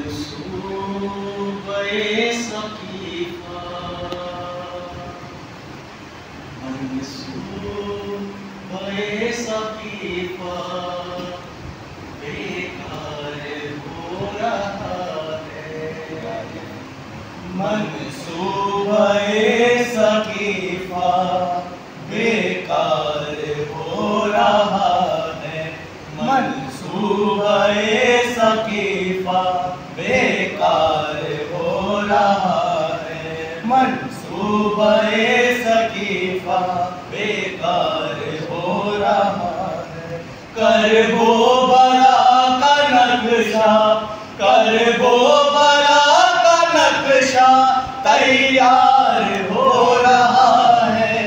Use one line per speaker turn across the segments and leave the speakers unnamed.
मंसूबे सकीफा, मंसूबे सकीफा बेकार हो रहा है। मंसूबे सकीफा बेकार हो रहा है। मंसूबे सकीफा बेकार हो रहा है। मंसूबे सकीफा बेकार हो रहा है। करबो बरा का नक्शा, करबो बरा का नक्शा तैयार हो रहा है।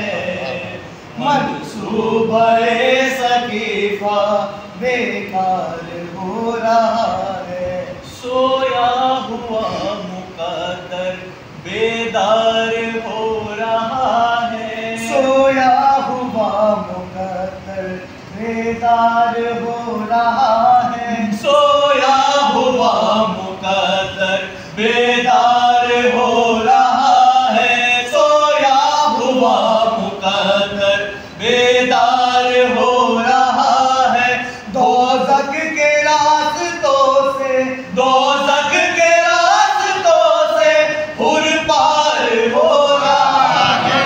मंसूबे सकीफा बेकार हो रहा है। सोया हुआ मुकद्दर बेदार हो रहा है। सोया हुआ मुकद्दर बेदार हो रहा है। सोया हुआ मुकद्दर बेदार हो रहा है। सोया हुआ मुकद्दर बेदार हो रहा है। दोज़ख के रास्तों से, दोज़ख के रास्तों से हुर पार हो रहा है।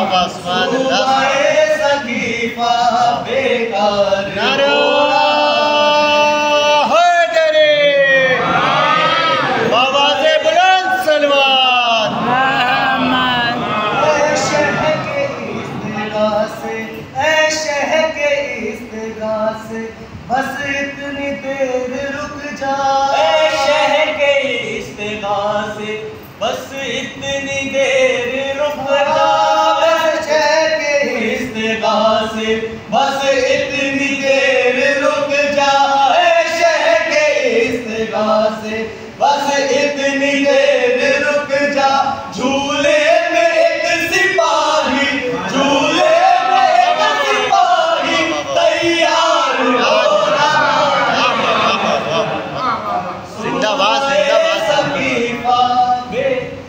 मंसूबे सकीफा बेकार हो रहा है। बाबा से बुलंद सलवात। से बस इतनी देर रुक जा। शहर के इस्तिग़ाह से बस इतनी देर रुक जा। शहर के इस्तिग़ाह से बस इतनी देर रुक जा। शहर के इस्तिग़ाह से बस इतनी देर रुक जा। झूले में एक सिपाही, झूले में एक सिपाही तैयार हो रहा है। जिंदाबाद जिंदाबाद। सकीफा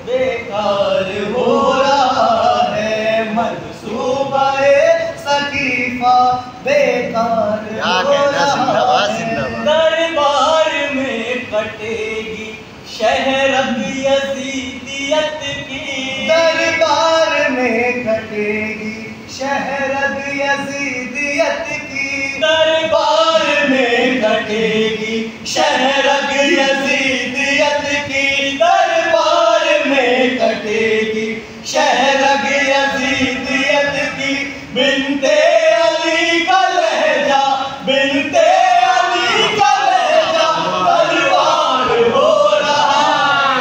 बेकार हो रहा है। मंसूबे सकीफा बेकार हो रहा है। दरबार में कटेगी शहरग यज़ीदियत की। दरबार में कटेगी शहरग यज़ीदियत की। दरबार में कटेगी शहरग यज़ीदियत की। दरबार में कटेगी शहरग यज़ीदियत की। बिनते अली का लहजा, बिनते अली का लहजा तलवार हो रहा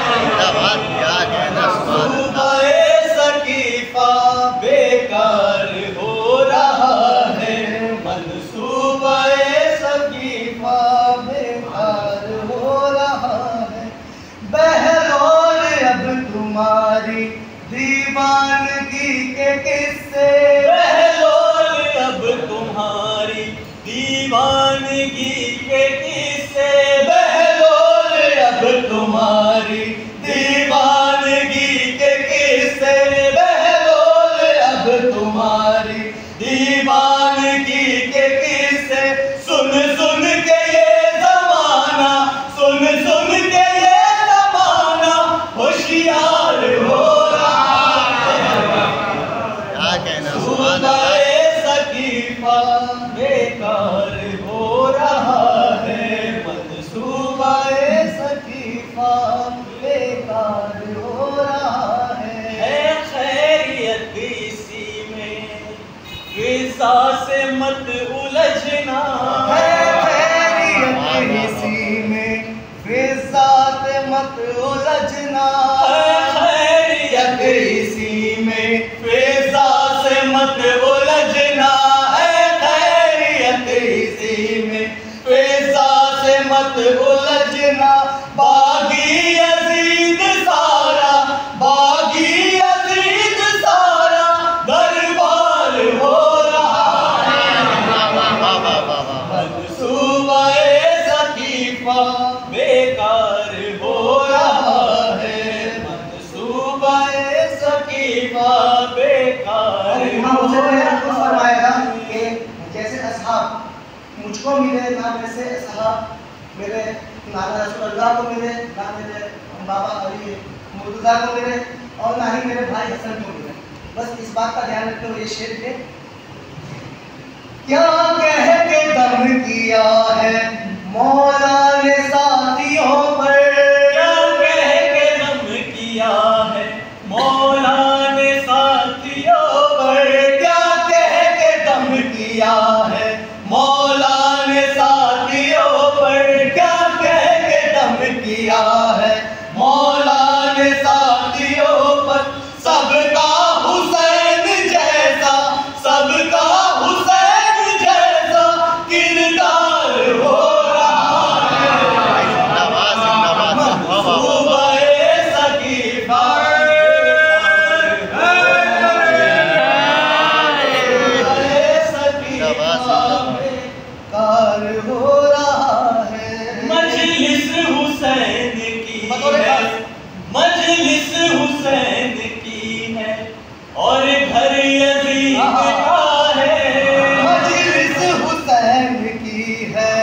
है। मंसूबे सकीफा बेकार हो रहा है। मंसूबे सकीफा बेकार हो रहा है। बहरौर अब तुम्हारी दीवानगी के किस्से। बहरौर अब तुम्हारी दीवानगी के किस्से। बहरौर अब तुम्हारी दीवानगी के किस्से। बहरौर अब तुम्हारी दीवानगी के किस्से। सुन सुन के ये ज़माना, सुन सुन के ये ज़माना होशियार हो रहा है। मंसूबे सकीफा बेकार हो रहा है। मंसूबे सकीफा बेकार हो रहा है। खैरियत इसी में फिज़ा से मत उलझना। है खैरियत इसी में फिज़ा से मत उलझना। है खैरियत इसी में फिज़ा से मत उलझना। है खैरियत इसी में फिज़ा से मत उलझना। बागी यज़ीद सारा, बागी यज़ीद सारा दरबार हो रहा है। मंसूबे सकीफा बेकार मुझको मिले, ना वैसे साहब मेरे नाना रसूलुल्लाह को मिले, ना मेरे बाबा अली मुर्तज़ा को मिले, और ना ही मेरे भाई हसन को मिले। बस इस बात का ध्यान रखते हुए ये शेर थे, क्या कह के दम किया है मौला ने साथियों पर,
क्या कह के दम किया है मौला ने साथियों पर,
क्या कह के दम किया है मौला ने साथियों पर, क्या कह के दम किया है मौला ने साथियों पर। सबका हुसैन जैसा, सबका हुसैन जैसा किरदार हो रहा है, मंसूबाए सकीफा कार हो रहा है।
मजलिस हुसैन की है, मजलिस हुसैन की है, और घर यजीद का है।
मजलिस हुसैन की है,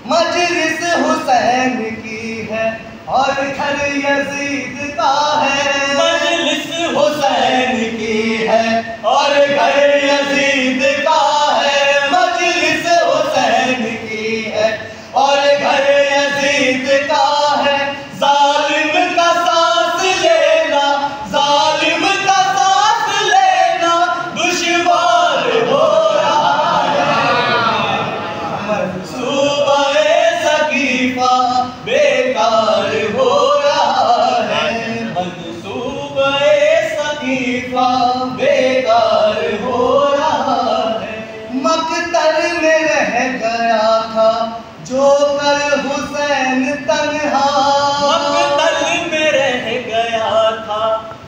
मजलिस हुसैन की है, और घर यजीद का है।
मजलिस
हुसैन की है और घर यजीद का है, मजलिस हुसैन की है और घर यजीद का है। जालिम का सांस लेना, जालिम का सांस लेना दुश्वार हो रहा है, मंसूबाए सकीफा बेकार हो रहा है, मंसूबाए सकीफा बेकार हो रहा है। मकतल में रह गया था जो कल हुसैन तन्हा,
मकतल में रह गया था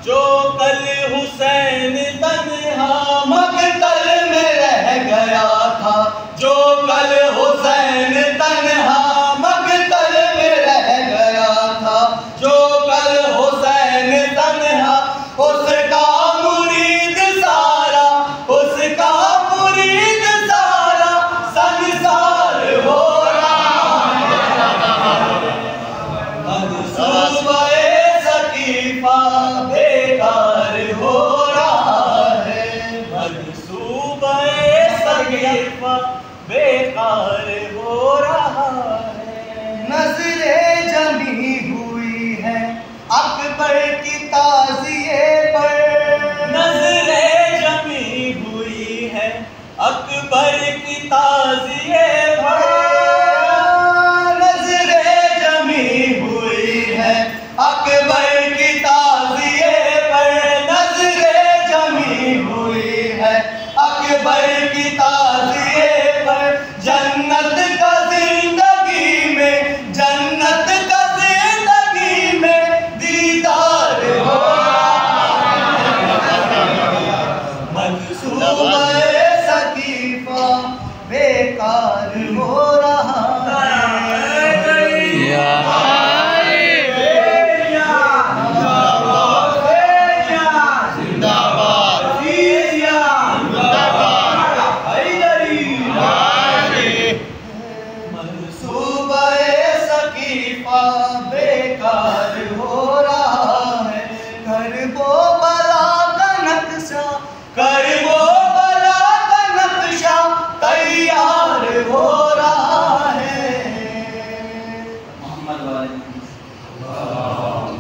जो कल हुसैन तन्हा,
मकतल में रह गया था जो कल हुसैन तन्हा, मकतल में रह गया था जो कल हुसैन तन्हा। उसका मुरीद सारा, उसका मुरीद सारा संसार हो रहा है, मंसूबाए सकीफा बेकार हो रहा है,
मंसूबाए सकीफा बेकार हो रहा है।
नजरें जमी हुई है अकबर की ताज़िए पर,
नजरें जमी हुई है अकबर की ताज़िए पर,
नजरें जमी हुई है अकबर की ताज़िए पर, नजरें जमी हुई है अकबर की ताज़िए पर। जन्नत का जिंदगी में, जन्नत का जिंदगी में दीदार हो रहा है, मंसूबाए सकीफा बेकार